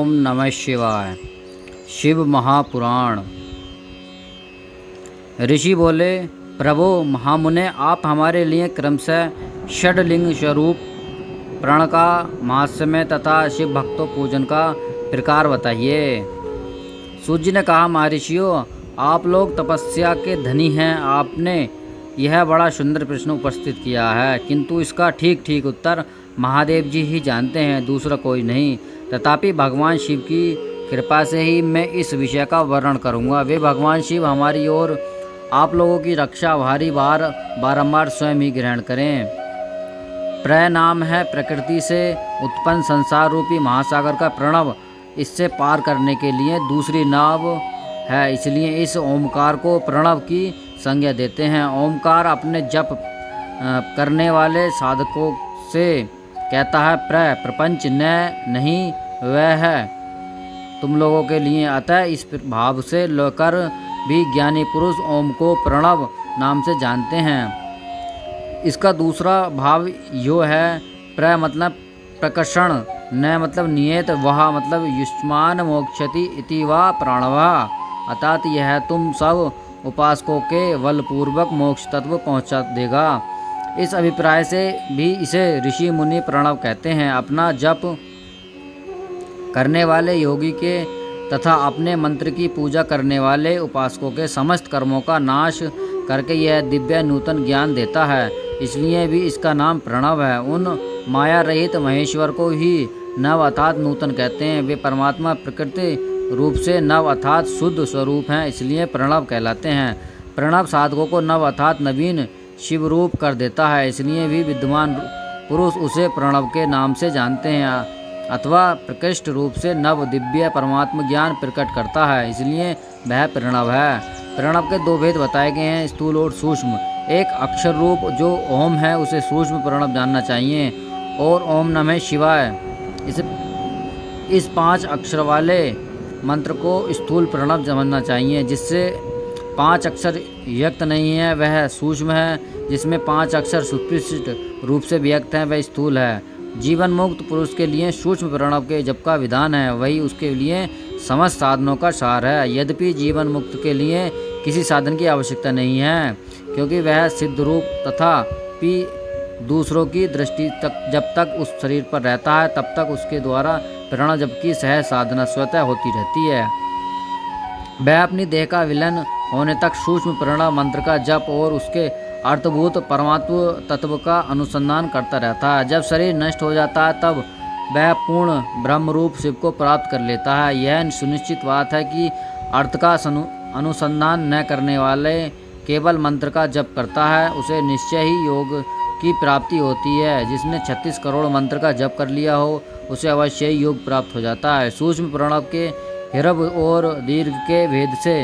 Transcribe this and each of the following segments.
ओम नमः शिवाय। शिव महापुराण। ऋषि बोले, प्रभो महामुने, आप हमारे लिए क्रमशः षडलिंग स्वरूप प्रण का महात्म्य तथा शिव भक्तों पूजन का प्रकार बताइए। सूर्य ने कहा, महर्षियों, आप लोग तपस्या के धनी हैं। आपने यह बड़ा सुंदर प्रश्न उपस्थित किया है, किंतु इसका ठीक ठीक उत्तर महादेव जी ही जानते हैं, दूसरा कोई नहीं। तथापि भगवान शिव की कृपा से ही मैं इस विषय का वर्णन करूंगा। वे भगवान शिव हमारी ओर आप लोगों की रक्षा बारंबार स्वयं ही ग्रहण करें। प्रय नाम है प्रकृति से उत्पन्न संसार रूपी महासागर का प्रणव। इससे पार करने के लिए दूसरी नाव है, इसलिए इस ओमकार को प्रणव की संज्ञा देते हैं। ओमकार अपने जप करने वाले साधकों से कहता है, प्रपंच नहीं वह है तुम लोगों के लिए। अतः इस भाव से लेकर भी ज्ञानी पुरुष ओम को प्रणव नाम से जानते हैं। इसका दूसरा भाव यो है, प्र मतलब प्रकर्षण, न मतलब नियत, वह मतलब युष्मान मोक्षति इति वा प्राणवा, अर्थात यह तुम सब उपासकों के बलपूर्वक मोक्ष तत्व पहुंचा देगा। इस अभिप्राय से भी इसे ऋषि मुनि प्रणव कहते हैं। अपना जप करने वाले योगी के तथा अपने मंत्र की पूजा करने वाले उपासकों के समस्त कर्मों का नाश करके यह दिव्य नूतन ज्ञान देता है, इसलिए भी इसका नाम प्रणव है। उन माया रहित महेश्वर को ही नव अर्थात नूतन कहते हैं। वे परमात्मा प्रकृति रूप से नव अर्थात शुद्ध स्वरूप हैं, इसलिए प्रणव कहलाते हैं। प्रणव साधकों को नव अर्थात नवीन शिव रूप कर देता है, इसलिए भी विद्वान पुरुष उसे प्रणव के नाम से जानते हैं, अथवा प्रकृष्ट रूप से नव दिव्य परमात्म ज्ञान प्रकट करता है, इसलिए वह प्रणव है। प्रणव के दो भेद बताए गए हैं, स्थूल और सूक्ष्म। एक अक्षर रूप जो ओम है उसे सूक्ष्म प्रणव जानना चाहिए, और ओम नमः शिवाय इस 5 अक्षर वाले मंत्र को स्थूल प्रणव समझना चाहिए। जिससे 5 अक्षर व्यक्त नहीं है वह सूक्ष्म है, जिसमें 5 अक्षर सुस्पष्ट रूप से व्यक्त हैं वह स्थूल है। जीवन मुक्त पुरुष के लिए सूक्ष्म प्रणव के जप का विधान है, वही उसके लिए समस्त साधनों का सार है। यद्यपि जीवन मुक्त के लिए किसी साधन की आवश्यकता नहीं है, क्योंकि वह सिद्ध रूप तथा दूसरों की दृष्टि तक जब तक उस शरीर पर रहता है तब तक उसके द्वारा प्रणव जप की सहज साधना स्वतः होती रहती है। वह अपनी देह का विलयन होने तक सूक्ष्म प्रणव मंत्र का जप और उसके अर्थभूत परमात्म तत्व का अनुसंधान करता रहता है। जब शरीर नष्ट हो जाता है तब वह पूर्ण ब्रह्म रूप शिव को प्राप्त कर लेता है। यह सुनिश्चित बात है कि अर्थ का अनुसंधान न करने वाले केवल मंत्र का जप करता है उसे निश्चय ही योग की प्राप्ति होती है। जिसने 36 करोड़ मंत्र का जप कर लिया हो उसे अवश्य ही योग प्राप्त हो जाता है। सूक्ष्म प्रणव के हिरब और दीर्घ के भेद से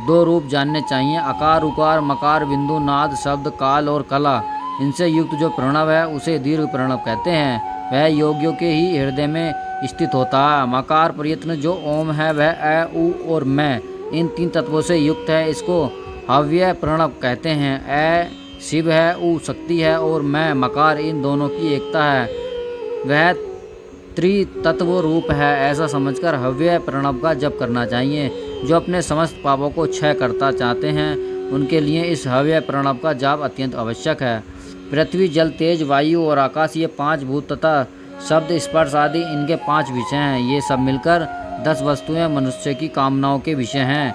2 रूप जानने चाहिए, आकार, उकार, मकार, बिंदु, नाद, शब्द, काल और कला। इनसे युक्त जो प्रणव है उसे दीर्घ प्रणव कहते हैं। वह योगियों के ही हृदय में स्थित होता है। मकार प्रयत्न जो ओम है वह अ, उ और मैं इन 3 तत्वों से युक्त है, इसको हव्य प्रणव कहते हैं। अ शिव है, उ शक्ति है और मैं मकार, इन दोनों की एकता है, वह त्रितत्व रूप है। ऐसा समझकर हव्य प्रणव का जप करना चाहिए। जो अपने समस्त पापों को क्षय करता चाहते हैं उनके लिए इस हव्य प्रणव का जाप अत्यंत आवश्यक है। पृथ्वी, जल, तेज, वायु और आकाश, ये 5 भूत तथा शब्द, स्पर्श आदि इनके 5 विषय हैं। ये सब मिलकर 10 वस्तुएं मनुष्य की कामनाओं के विषय हैं।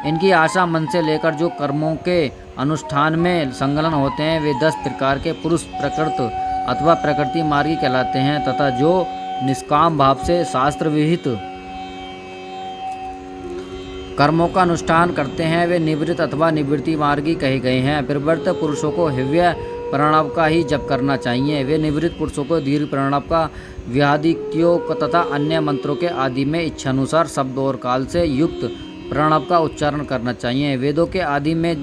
इनकी आशा मन से लेकर जो कर्मों के अनुष्ठान में संलग्न होते हैं वे 10 प्रकार के पुरुष प्रकृत अथवा प्रकृति मार्गी कहलाते हैं, तथा जो निष्काम भाव से शास्त्र विहित कर्मों का अनुष्ठान करते हैं वे निवृत्त अथवा निवृत्ति मार्गी कहे गए हैं। प्रवृत्त पुरुषों को हव्य प्रणव का ही जप करना चाहिए। वे निवृत्त पुरुषों को दीर्घ प्रणव का व्याधिक्यों तथा अन्य मंत्रों के आदि में इच्छानुसार शब्द और काल से युक्त प्रणव का उच्चारण करना चाहिए। वेदों के आदि में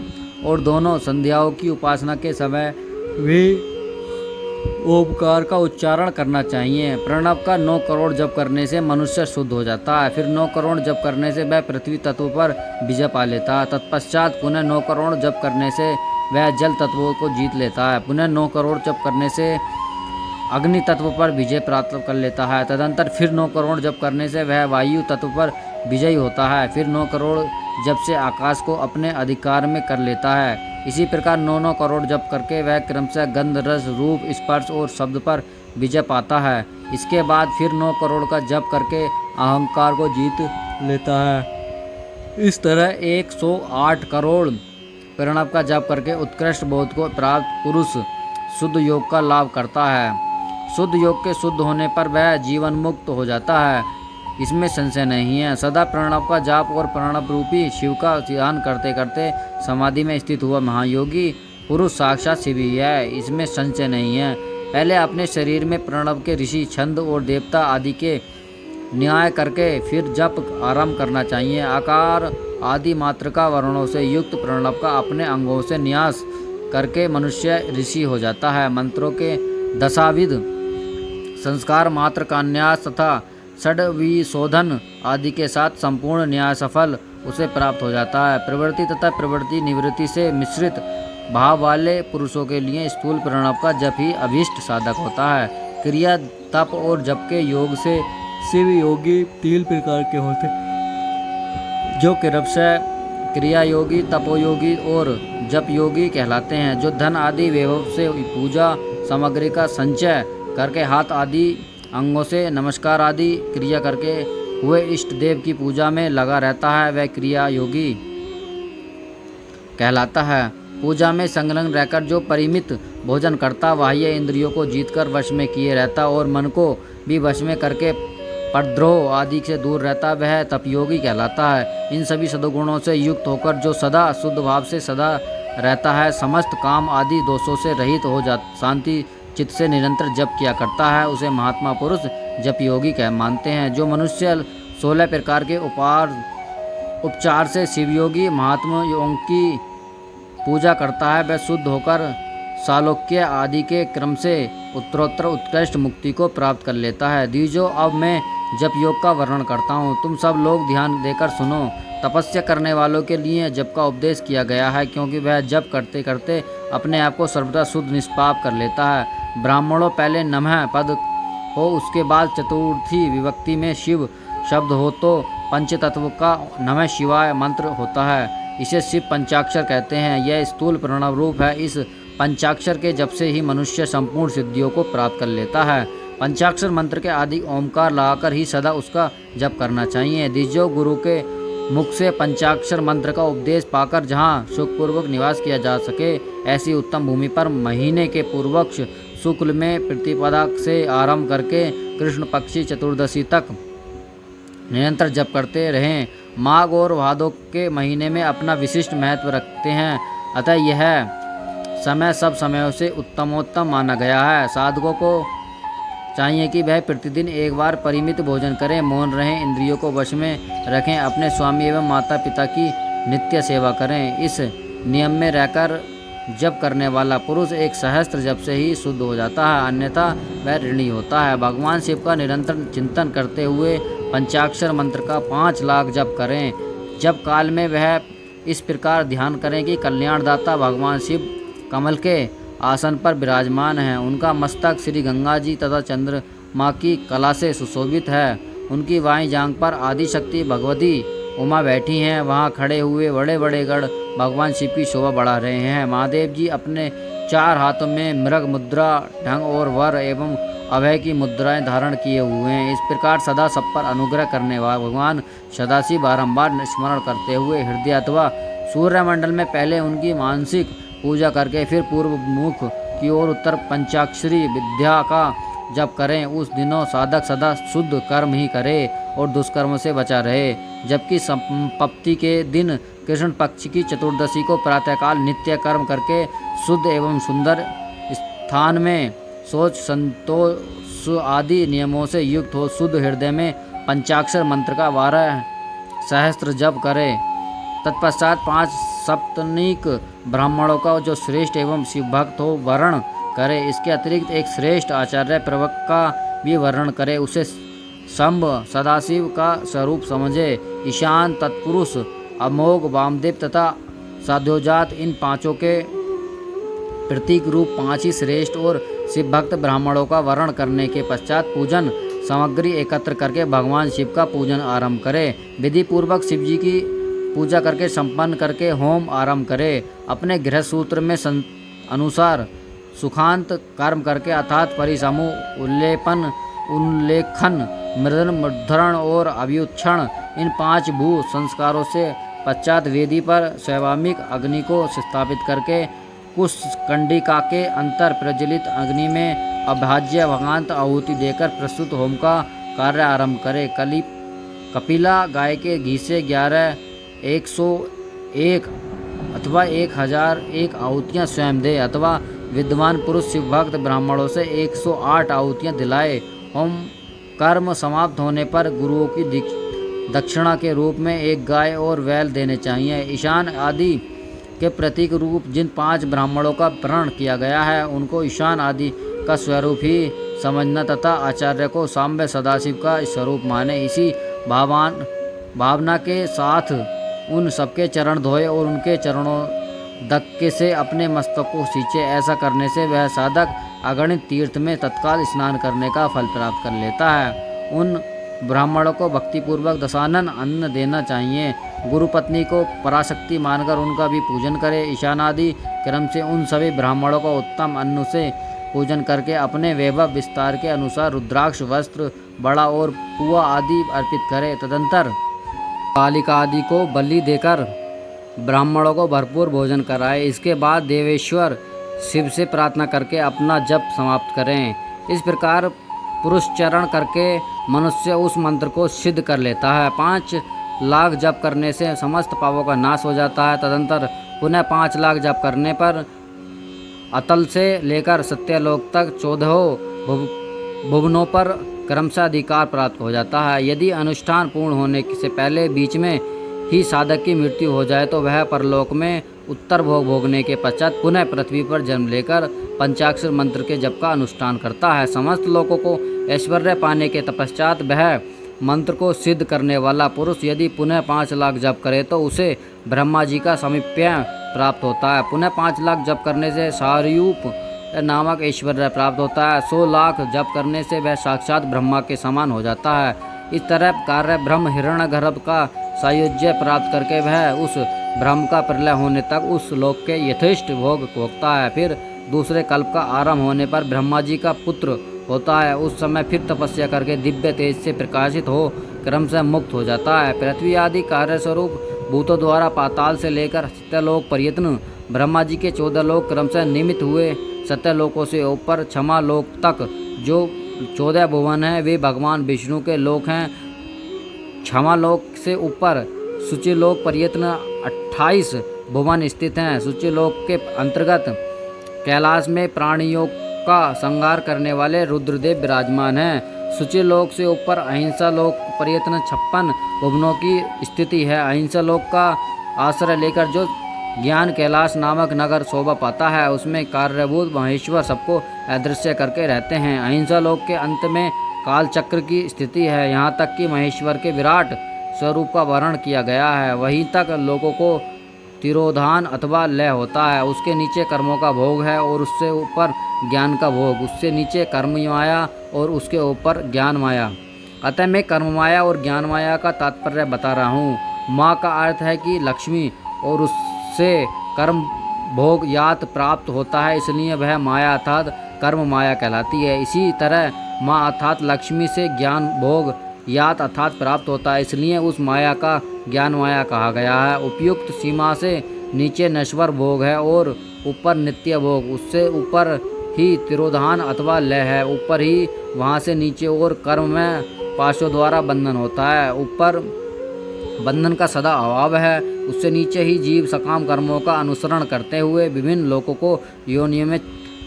और दोनों संध्याओं की उपासना के समय वे ओमकार का उच्चारण करना चाहिए। प्रणव का 9 करोड़ जप करने से मनुष्य शुद्ध हो जाता है। फिर 9 करोड़ जप करने से वह पृथ्वी तत्व पर विजय पा लेता है। तत्पश्चात पुनः 9 करोड़ जप करने से वह जल तत्वों को जीत लेता है। पुनः 9 करोड़ जप करने से अग्नि तत्व पर विजय प्राप्त कर लेता है। तदंतर फिर 9 करोड़ जप करने से वह वायु तत्व पर विजयी होता है। फिर 9 करोड़ जप से आकाश को अपने अधिकार में कर लेता है। इसी प्रकार 9 करोड़ जप करके वह क्रमशः गंध, रस, रूप, स्पर्श और शब्द पर विजय पाता है। इसके बाद फिर 9 करोड़ का जप करके अहंकार को जीत लेता है। इस तरह 108 करोड़ प्रणव का जप करके उत्कृष्ट बोध को प्राप्त पुरुष शुद्ध योग का लाभ करता है। शुद्ध योग के शुद्ध होने पर वह जीवन मुक्त हो जाता है, इसमें संशय नहीं है। सदा प्रणव का जाप और प्रणव रूपी शिव का ध्यान करते करते समाधि में स्थित हुआ महायोगी पुरुष साक्षात शिव ही है, इसमें संशय नहीं है। पहले अपने शरीर में प्रणव के ऋषि, छंद और देवता आदि के न्याय करके फिर जप आरंभ करना चाहिए। आकार आदि मात्रिका वर्णों से युक्त प्रणव का अपने अंगों से न्यास करके मनुष्य ऋषि हो जाता है। मंत्रों के दशाविध संस्कार मात्र का न्यास तथा षड्विशोधन आदि के साथ संपूर्ण न्याय सफल उसे प्राप्त हो जाता है। प्रवृत्ति तथा प्रवृत्ति निवृत्ति से मिश्रित भाव वाले पुरुषों के लिए स्थूल प्रणव का जप ही अभीष्ट साधक होता है। क्रिया, तप और जप के योग से शिव योगी 3 प्रकार के होते, जो क्रमशः क्रिया योगी, तपोयोगी और जप योगी कहलाते हैं। जो धन आदि वैभव से पूजा सामग्री का संचय करके हाथ आदि अंगों से नमस्कार आदि क्रिया करके हुए इष्ट देव की पूजा में लगा रहता है, वह क्रिया योगी कहलाता है। पूजा में संलग्न रहकर जो परिमित भोजन करता, बाह्य इंद्रियों को जीतकर वश में किए रहता और मन को भी वश में करके परद्रोह आदि से दूर रहता, वह तपयोगी कहलाता है। इन सभी सद्गुणों से युक्त होकर जो सदा शुद्ध भाव से सदा रहता है, समस्त काम आदि दोषों से रहित हो जाता, शांति चित्त से निरंतर जप किया करता है, उसे महात्मा पुरुष जप योगी कह मानते हैं। जो मनुष्य 16 प्रकार के उपचार से शिवयोगी महात्मा योग की पूजा करता है, वह शुद्ध होकर सालोक्य आदि के क्रम से उत्तरोत्तर उत्कृष्ट मुक्ति को प्राप्त कर लेता है। दीजो अब मैं जप योग का वर्णन करता हूँ, तुम सब लोग ध्यान देकर सुनो। तपस्या करने वालों के लिए जप का उपदेश किया गया है, क्योंकि वह जप करते करते अपने आप को सर्वदा शुद्ध निष्पाप कर लेता है। ब्राह्मणों पहले नमः पद हो, उसके बाद चतुर्थी विभक्ति में शिव शब्द हो तो पंचतत्व का नमः शिवाय मंत्र होता है। इसे शिव पंचाक्षर कहते हैं। यह स्थूल प्रणव रूप है। इस पंचाक्षर के जप से ही मनुष्य संपूर्ण सिद्धियों को प्राप्त कर लेता है। पंचाक्षर मंत्र के आदि ओमकार लगाकर ही सदा उसका जप करना चाहिए। द्विजो गुरु के मुख से पंचाक्षर मंत्र का उपदेश पाकर जहाँ सुखपूर्वक निवास किया जा सके, ऐसी उत्तम भूमि पर महीने के पूर्वक्ष शुक्ल में प्रतिपदा से आरंभ करके कृष्ण पक्षी चतुर्दशी तक निरंतर जप करते रहें। माघ और भादों के महीने में अपना विशिष्ट महत्व रखते हैं, अतः यह समय सब समयों से उत्तमोत्तम माना गया है। साधकों को चाहिए कि वह प्रतिदिन एक बार परिमित भोजन करें, मौन रहें, इंद्रियों को वश में रखें, अपने स्वामी एवं माता पिता की नित्य सेवा करें। इस नियम में रहकर जप करने वाला पुरुष एक सहस्त्र जप से ही शुद्ध हो जाता है, अन्यथा वह ऋणी होता है। भगवान शिव का निरंतर चिंतन करते हुए पंचाक्षर मंत्र का 5 लाख जप करें। जप काल में वह इस प्रकार ध्यान करें कि कल्याणदाता भगवान शिव कमल के आसन पर विराजमान हैं। उनका मस्तक श्री गंगा जी तथा चंद्रमा की कला से सुशोभित है। उनकी बाईं जांघ पर आदिशक्ति भगवती उमा बैठी हैं। वहां खड़े हुए बड़े बड़े गढ़ भगवान शिव की शोभा बढ़ा रहे हैं। महादेव जी अपने 4 हाथों में मृग मुद्रा, ढंग और वर एवं अभय की मुद्राएं धारण किए हुए हैं। इस प्रकार सदा सब पर अनुग्रह करने वाले भगवान सदाशिव बारंबार स्मरण करते हुए हृदय अथवा सूर्यमंडल में पहले उनकी मानसिक पूजा करके फिर पूर्व मुख की ओर उत्तर पंचाक्षरी विद्या का जप करें। उस दिनों साधक सदा शुद्ध कर्म ही करे और दुष्कर्म से बचा रहे। जबकि संपत्ति के दिन कृष्ण पक्ष की चतुर्दशी को प्रातःकाल नित्य कर्म करके शुद्ध एवं सुंदर स्थान में सोच संतोष आदि नियमों से युक्त हो शुद्ध हृदय में पंचाक्षर मंत्र का 12 सहस्त्र जप करे। तत्पश्चात 5 सप्तनिक ब्राह्मणों का जो श्रेष्ठ एवं शिवभक्त हो वर्ण करे। इसके अतिरिक्त एक श्रेष्ठ आचार्य प्रवक्ता का भी वर्णन करे। उसे शंभ सदाशिव का स्वरूप समझे। ईशान, तत्पुरुष, अमोघ, वामदेव तथा साध्योजात इन 5 के प्रतीक रूप 5 ही श्रेष्ठ और शिव भक्त ब्राह्मणों का वर्ण करने के पश्चात पूजन सामग्री एकत्र करके भगवान शिव का पूजन आरंभ करें। विधि पूर्वक शिव जी की पूजा करके संपन्न करके होम आरंभ करें। अपने गृह सूत्र में अनुसार सुखांत कर्म करके अर्थात परिसमूह, उल्लेपन, उल्लेखन, मृदन, मुद्रण और अभ्युत्क्षण इन 5 भू संस्कारों से पश्चात वेदी पर स्वैवामिक अग्नि को स्थापित करके कुश कंडिका के अंतर प्रज्वलित अग्नि में अभाज्य भगांत आहुति देकर प्रस्तुत होम का कार्य आरंभ करें। कपिला गाय के घी से 11, 101 अथवा 1001 आहुतियाँ स्वयं दे अथवा विद्वान पुरुष शिव भक्त ब्राह्मणों से 108 आहुतियाँ दिलाए। होम कर्म समाप्त होने पर गुरुओं की दक्षिणा के रूप में 1 गाय और बैल देने चाहिए। ईशान आदि के प्रतीक रूप जिन 5 ब्राह्मणों का प्रण किया गया है उनको ईशान आदि का स्वरूप ही समझना तथा आचार्य को सांबे सदाशिव का स्वरूप माने। इसी भावना के साथ उन सबके चरण धोए और उनके चरणों धक्के से अपने मस्तक को सींचे। ऐसा करने से वह साधक अगणित तीर्थ में तत्काल स्नान करने का फल प्राप्त कर लेता है। उन ब्राह्मणों को भक्तिपूर्वक दशानन अन्न देना चाहिए। गुरु पत्नी को पराशक्ति मानकर उनका भी पूजन करे। ईशानादि क्रम से उन सभी ब्राह्मणों को उत्तम अन्न से पूजन करके अपने वैभव विस्तार के अनुसार रुद्राक्ष, वस्त्र, बड़ा और पुआ आदि अर्पित करे। तदंतर कालिका आदि को बलि देकर ब्राह्मणों को भरपूर भोजन कराए। इसके बाद देवेश्वर शिव से प्रार्थना करके अपना जप समाप्त करें। इस प्रकार पुरुषचरण करके मनुष्य उस मंत्र को सिद्ध कर लेता है। 5 लाख जप करने से समस्त पापों का नाश हो जाता है। तदंतर पुनः 5 लाख जप करने पर अतल से लेकर सत्यलोक तक 14 भुवनों पर क्रमशः अधिकार प्राप्त हो जाता है। यदि अनुष्ठान पूर्ण होने से पहले बीच में ही साधक की मृत्यु हो जाए तो वह परलोक में उत्तर भोग भोगने के पश्चात पुनः पृथ्वी पर जन्म लेकर पंचाक्षर मंत्र के जप का अनुष्ठान करता है। समस्त लोगों को ऐश्वर्य पाने के तपश्चात वह मंत्र को सिद्ध करने वाला पुरुष यदि पुनः 5 लाख जप करे तो उसे ब्रह्मा जी का सामीप्य प्राप्त होता है। पुनः 5 लाख जप करने से सारयूप नामक ऐश्वर्य प्राप्त होता है। 100 लाख जप करने से वह साक्षात ब्रह्मा के समान हो जाता है। इस तरह कार्य ब्रह्म हिरण्यगर्भ का सायुज्य प्राप्त करके वह उस ब्रह्म का प्रलय होने तक उस लोक के यथेष्ट भोग भोगता है। फिर दूसरे कल्प का आरंभ होने पर ब्रह्मा जी का पुत्र होता है। उस समय फिर तपस्या करके दिव्य तेज से प्रकाशित हो क्रमशः मुक्त हो जाता है। पृथ्वी आदि कार्य स्वरूप भूतों द्वारा पाताल से लेकर सत्यलोक पर्यंत ब्रह्मा जी के 14 लोक क्रमशः निमित्त हुए सत्यलोकों से ऊपर क्षमा लोक तक जो 14 भुवन हैं वे भगवान विष्णु के लोक हैं। क्षमा लोक से ऊपर सूचिलोक पर्यंत 28 भुवन स्थित हैं। सूचिलोक के अंतर्गत कैलाश में प्राणियों का संहार करने वाले रुद्रदेव विराजमान हैं। सूचिलोक से ऊपर अहिंसा लोक पर्यंत 56 भुवनों की स्थिति है। अहिंसा लोक का आश्रय लेकर जो ज्ञान कैलाश नामक नगर शोभा पाता है उसमें कार्यभूत महेश्वर सबको अदृश्य करके रहते हैं। अहिंसा लोक के अंत में काल चक्र की स्थिति है। यहाँ तक कि महेश्वर के विराट स्वरूप का वर्णन किया गया है। वहीं तक लोगों को तिरोधान अथवा लय होता है। उसके नीचे कर्मों का भोग है और उससे ऊपर ज्ञान का भोग। उससे नीचे कर्म माया और उसके ऊपर ज्ञान माया। अतः मैं कर्म माया और ज्ञान माया का तात्पर्य बता रहा हूँ। माँ का अर्थ है कि लक्ष्मी और उससे कर्म भोग यात प्राप्त होता है, इसलिए वह माया अर्थात कर्म माया कहलाती है। इसी तरह माँ अर्थात लक्ष्मी से ज्ञान भोग यात अर्थात प्राप्त होता है, इसलिए उस माया का ज्ञान माया कहा गया है। उपयुक्त सीमा से नीचे नश्वर भोग है और ऊपर नित्य भोग। उससे ऊपर ही तिरोधान अथवा लय है। ऊपर ही वहाँ से नीचे और कर्म में पाशों द्वारा बंधन होता है। ऊपर बंधन का सदा अभाव है। उससे नीचे ही जीव सकाम कर्मों का अनुसरण करते हुए विभिन्न लोकों को योनियों में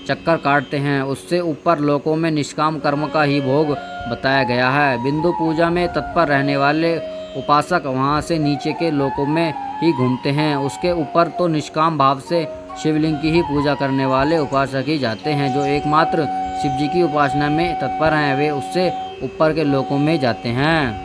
चक्कर काटते हैं। उससे ऊपर लोकों में निष्काम कर्म का ही भोग बताया गया है। बिंदु पूजा में तत्पर रहने वाले उपासक वहाँ से नीचे के लोकों में ही घूमते हैं। उसके ऊपर तो निष्काम भाव से शिवलिंग की ही पूजा करने वाले उपासक ही जाते हैं। जो एकमात्र शिव जी की उपासना में तत्पर हैं वे उससे ऊपर के लोकों में जाते हैं।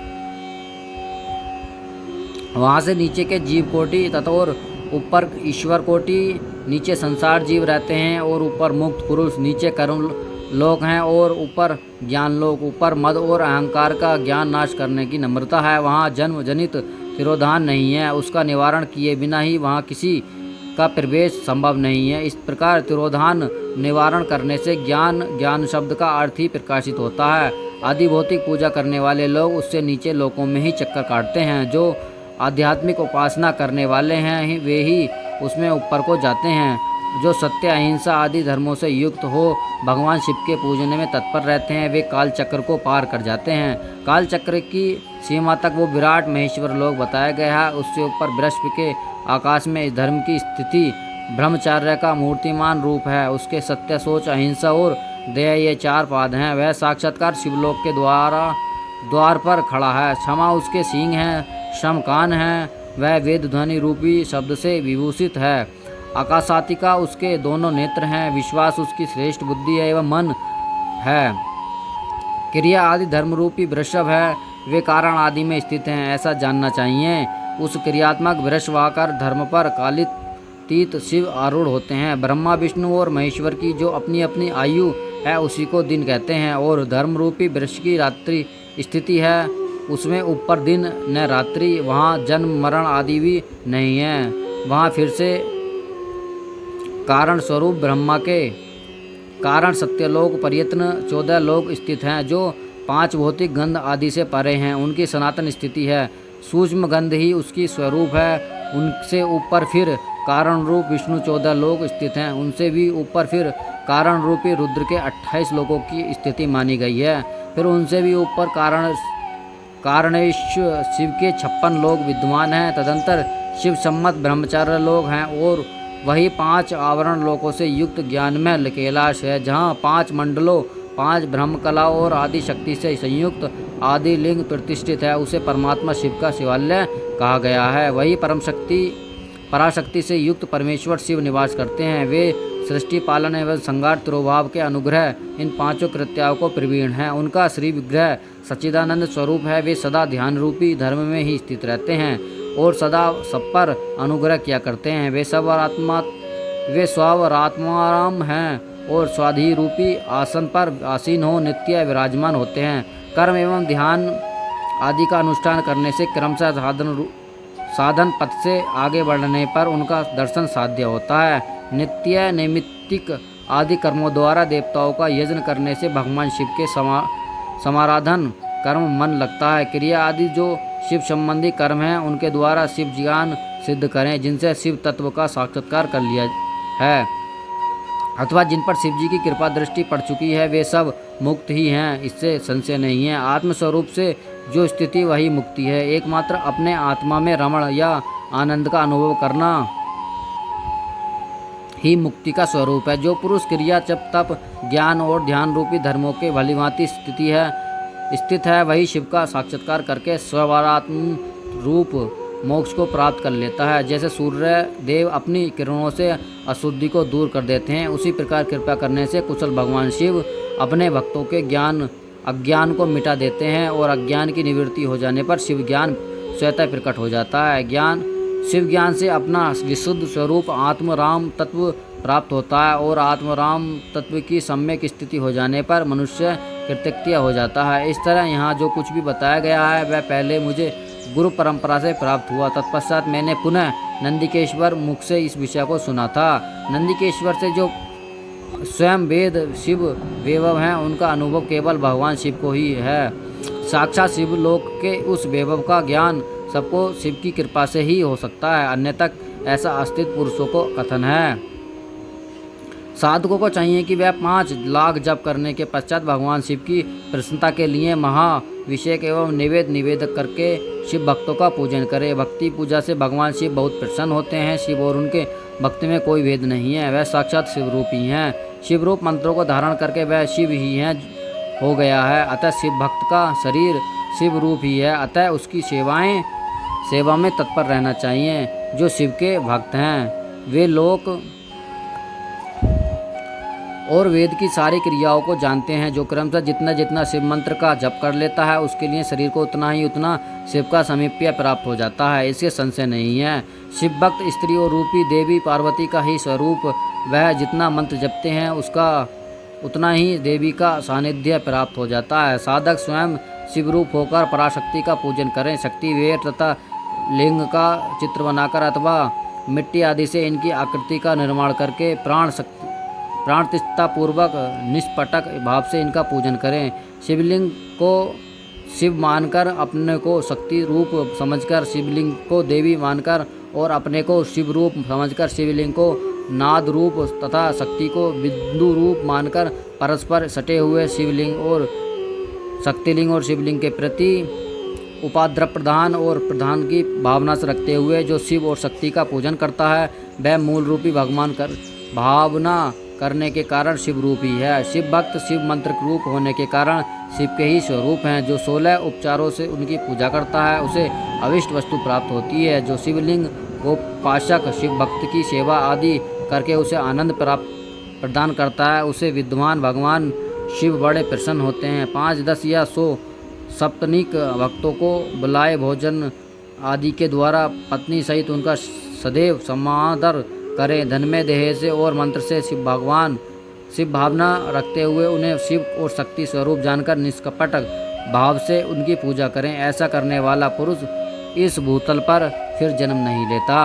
वहाँ से नीचे के जीव कोटि तथा और ऊपर ईश्वर कोटि, नीचे संसार जीव रहते हैं और ऊपर मुक्त पुरुष, नीचे कर्म लोक हैं और ऊपर ज्ञान लोक, ऊपर मद और अहंकार का ज्ञान नाश करने की नम्रता है। वहाँ जन्म जनित तिरोधान नहीं है, उसका निवारण किए बिना ही वहाँ किसी का प्रवेश संभव नहीं है। इस प्रकार तिरोधान निवारण करने से ज्ञान शब्द का अर्थ ही प्रकाशित होता है। आदि भौतिक पूजा करने वाले लोग उससे नीचे लोकों में ही चक्कर काटते हैं। जो आध्यात्मिक उपासना करने वाले हैं वे ही उसमें ऊपर को जाते हैं। जो सत्य अहिंसा आदि धर्मों से युक्त हो भगवान शिव के पूजने में तत्पर रहते हैं, वे काल चक्र को पार कर जाते हैं। काल चक्र की सीमा तक वो विराट महेश्वर लोग बताया गया है। उससे ऊपर बृहस्पति के आकाश में इस धर्म की स्थिति ब्रह्मचार्य का मूर्तिमान रूप है। उसके सत्य, सोच, अहिंसा और दया ये 4 पाद हैं। वह साक्षात्कार शिवलोक के द्वार पर खड़ा है। क्षमा उसके सींग हैं, शम कान हैं, वह वेद ध्वनि रूपी शब्द से विभूषित है। आकाशातिका उसके दोनों नेत्र हैं। विश्वास उसकी श्रेष्ठ बुद्धि है एवं मन है। क्रिया आदि धर्म रूपी वृषभ है, वे कारण आदि में स्थित हैं, ऐसा जानना चाहिए। उस क्रियात्मक वृषभाकार धर्म पर कालितीत शिव आरूढ़ होते हैं। ब्रह्मा, विष्णु और महेश्वर की जो अपनी अपनी आयु है उसी को दिन कहते हैं। और धर्म रूपी वृक्ष की रात्रि स्थिति है, उसमें ऊपर दिन न रात्रि। वहाँ जन्म मरण आदि भी नहीं है। वहाँ फिर से कारण स्वरूप ब्रह्मा के कारण सत्यलोक प्रयत्न 14 लोक स्थित हैं, जो 5 भौतिक गंध आदि से परे हैं। उनकी सनातन स्थिति है। सूक्ष्म गंध ही उसकी स्वरूप है। उनसे ऊपर फिर कारण रूप विष्णु 14 लोक स्थित हैं। उनसे भी ऊपर फिर कारण रूपी रुद्र के 28 लोकों की स्थिति मानी गई है। फिर उनसे भी ऊपर कारणेश शिव के 56 लोक विद्यमान हैं। तदंतर शिव सम्मत ब्रह्मचार्य लोक हैं और वही 5 आवरण लोकों से युक्त ज्ञानमय कैलाश है, जहाँ 5 मंडलों, 5 ब्रह्मकला और आदि शक्ति से संयुक्त आदि लिंग प्रतिष्ठित है। उसे परमात्मा शिव का शिवालय कहा गया है। वही पराशक्ति से युक्त परमेश्वर शिव निवास करते हैं। वे सृष्टि पालन एवं संहार तिरोभाव के अनुग्रह इन 5 कृत्यों को प्रवीण हैं। उनका श्री विग्रह सच्चिदानंद स्वरूप है। वे सदा ध्यान रूपी धर्म में ही स्थित रहते हैं और सदा सब पर अनुग्रह किया करते हैं। वे स्वरात्माराम हैं और स्वाधि रूपी आसन पर आसीन हो नित्य विराजमान होते हैं। कर्म एवं ध्यान आदि का अनुष्ठान करने से क्रमशः साधन पथ से आगे बढ़ने पर उनका दर्शन साध्य होता है। नित्य नैमित्तिक आदि कर्मों द्वारा देवताओं का यजन करने से भगवान शिव के समाराधन कर्म मन लगता है। क्रिया आदि जो शिव संबंधी कर्म हैं उनके द्वारा शिव ज्ञान सिद्ध करें, जिनसे शिव तत्व का साक्षात्कार कर लिया है अथवा जिन पर शिव जी की कृपा दृष्टि पड़ चुकी है, वे सब मुक्त ही हैं, इससे संशय नहीं है। आत्मस्वरूप से जो स्थिति वही मुक्ति है। एकमात्र अपने आत्मा में रमण या आनंद का अनुभव करना ही मुक्ति का स्वरूप है। जो पुरुष क्रिया, जप, तप, ज्ञान और ध्यान रूपी धर्मों के भलीभांति स्थित है वही शिव का साक्षात्कार करके स्वरात्म रूप मोक्ष को प्राप्त कर लेता है। जैसे सूर्य देव अपनी किरणों से अशुद्धि को दूर कर देते हैं, उसी प्रकार कृपा करने से कुशल भगवान शिव अपने भक्तों के अज्ञान को मिटा देते हैं और अज्ञान की निवृत्ति हो जाने पर शिव ज्ञान स्वतः प्रकट हो जाता है। शिव ज्ञान से अपना विशुद्ध स्वरूप आत्मराम तत्व प्राप्त होता है और आत्मराम तत्व की सम्यक स्थिति हो जाने पर मनुष्य कृतज्ञ हो जाता है। इस तरह यहाँ जो कुछ भी बताया गया है वह पहले मुझे गुरु परंपरा से प्राप्त हुआ। तत्पश्चात मैंने पुनः नंदिकेश्वर मुख से इस विषय को सुना था। नंदिकेश्वर से जो स्वयं वेद शिव वैभव हैं उनका अनुभव केवल भगवान शिव को ही है। साक्षात शिव लोक के उस वैभव का ज्ञान सबको शिव की कृपा से ही हो सकता है, अन्यथा ऐसा अस्तित्व पुरुषों को कथन है। साधकों को चाहिए कि वह 5 लाख जप करने के पश्चात भगवान शिव की प्रसन्नता के लिए महाभिषेक एवं निवेदक करके शिव भक्तों का पूजन करे। भक्ति पूजा से भगवान शिव बहुत प्रसन्न होते हैं। शिव और उनके भक्ति में कोई भेद नहीं है, वह साक्षात शिव रूप ही हैं। शिव रूप मंत्रों को धारण करके वह शिव ही हैं हो गया है। अतः शिव भक्त का शरीर शिव रूप ही है, अतः उसकी सेवा में तत्पर रहना चाहिए। जो शिव के भक्त हैं वे लोक और वेद की सारी क्रियाओं को जानते हैं। जो क्रमशः जितना शिव मंत्र का जप कर लेता है उसके लिए शरीर को उतना शिव का समीप्य प्राप्त हो जाता है, इससे संशय नहीं है। शिव भक्त स्त्रियों रूपी देवी पार्वती का ही स्वरूप, वह जितना मंत्र जपते हैं उतना ही देवी का सानिध्य प्राप्त हो जाता है। साधक स्वयं शिवरूप होकर पराशक्ति का पूजन करें। शक्ति वेर तथा लिंग का चित्र बनाकर अथवा मिट्टी आदि से इनकी आकृति का निर्माण करके प्राण प्रतिष्ठा पूर्वक निष्पटक भाव से इनका पूजन करें। शिवलिंग को शिव मानकर, अपने को शक्ति रूप समझकर शिवलिंग को देवी मानकर और अपने को शिव रूप समझकर शिवलिंग को नाद रूप तथा शक्ति को बिंदु रूप मानकर परस्पर सटे हुए शिवलिंग और शक्तिलिंग और शिवलिंग के प्रति उपाद्र प्रधान और प्रधान की भावना से रखते हुए जो शिव और शक्ति का पूजन करता है वह मूल रूपी भगवान कर भावना करने के कारण शिव रूप ही है। शिव भक्त शिव मंत्र रूप होने के कारण शिव के ही स्वरूप हैं। जो 16 उपचारों से उनकी पूजा करता है उसे अविष्ट वस्तु प्राप्त होती है। जो शिवलिंग गोपाशक शिव भक्त की सेवा आदि करके उसे आनंद प्राप्त प्रदान करता है उसे विद्वान भगवान शिव बड़े प्रसन्न होते हैं। 5, 10 या 100 सप्तनिक भक्तों को बुलाए भोजन आदि के द्वारा पत्नी सहित उनका सदैव समादर करें। धन में देह से और मंत्र से शिव भावना रखते हुए उन्हें शिव और शक्ति स्वरूप जानकर निष्कपट भाव से उनकी पूजा करें। ऐसा करने वाला पुरुष इस भूतल पर फिर जन्म नहीं लेता।